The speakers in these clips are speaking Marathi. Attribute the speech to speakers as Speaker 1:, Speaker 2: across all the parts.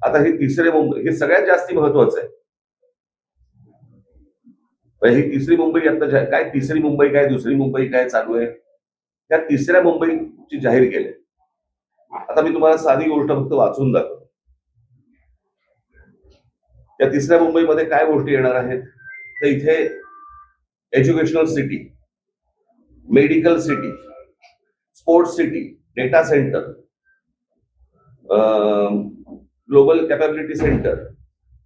Speaker 1: आता हे तिसरे मुंबई हे सगळ्यात जास्ती महत्वाचं आहे. ही तिसरी मुंबई आता काय तिसरी मुंबई काय दुसरी मुंबई काय चालू आहे, त्या तिसऱ्या मुंबईची जाहीर केली. आता मी तुम्हाला साधी गोष्ट फक्त वाचून दाखवतो. त्या तिसऱ्या मुंबईमध्ये काय गोष्टी येणार आहेत, तर इथे educational city, medical city, sports city, data centre, global capability centre,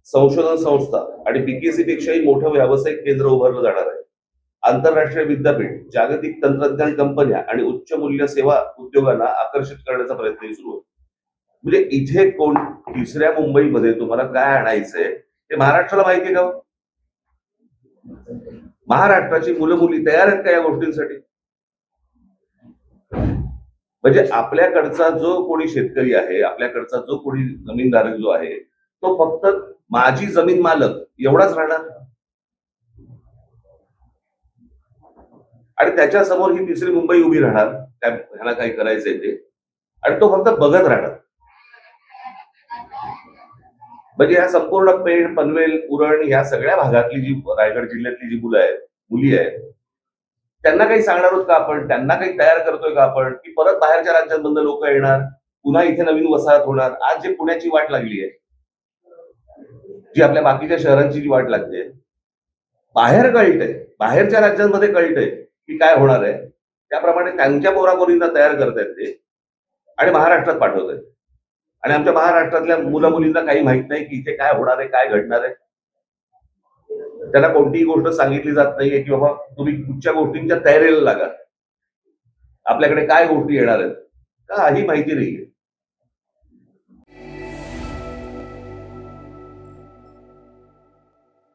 Speaker 1: संशोधन संस्था आणि बीकेसी पेक्षाही मोठं व्यावसायिक केंद्र उभारलं जाणार आहे. आंतरराष्ट्रीय विद्यापीठ, जागतिक तंत्रज्ञान कंपन्या आणि उच्च मूल्य सेवा उद्योगांना आकर्षित करण्याचा प्रयत्न सुरू आहे. म्हणजे इथे कोण तिसऱ्या मुंबईमध्ये तुम्हाला काय आणायचंय हे महाराष्ट्राला माहिती आहे का? महाराष्ट्राची मुलं मुली तयार आहेत का या गोष्टींसाठी? म्हणजे आपल्याकडचा जो कोणी शेतकरी आहे, आपल्याकडचा जो कोणी जमीनधारक जो आहे, तो फक्त माझी जमीन मालक एवढाच राहणार आणि त्याच्या समोर ही तिसरी मुंबई उभी राहणार, ह्याला काही करायचंय ते, आणि तो फक्त बघत राहणार. म्हणजे या संपूर्ण पेण, पनवेल, उरण या सगळ्या भागातली जी रायगड जिल्ह्यातली जी मुलं आहेत, मुली आहेत, त्यांना काही सांगणार आहोत का आपण? त्यांना काही तयार करतोय का आपण, की परत बाहेरच्या राज्यांमधून लोक येणार, पुन्हा इथे नवीन वसाहत होणार? आज जे पुण्याची वाट लागली आहे, जी आपल्या बाकीच्या शहरांची जी वाट लागते, बाहेर कळतंय, बाहेरच्या राज्यांमध्ये कळतंय की काय होणार आहे, त्याप्रमाणे त्यांच्या पोरापोरींना तयार करतायत ते आणि महाराष्ट्रात पाठवत आहेत. आणि आमच्या महाराष्ट्रातल्या मुला मुलींना काही माहित नाही की इथे काय होणार आहे, काय घडणार आहे. त्यांना कोणतीही गोष्ट सांगितली जात नाहीये की बाबा तुम्ही कुठच्या गोष्टींच्या तयारीला लागा, आपल्याकडे काय गोष्टी येणार आहेत, काही माहिती नाहीये.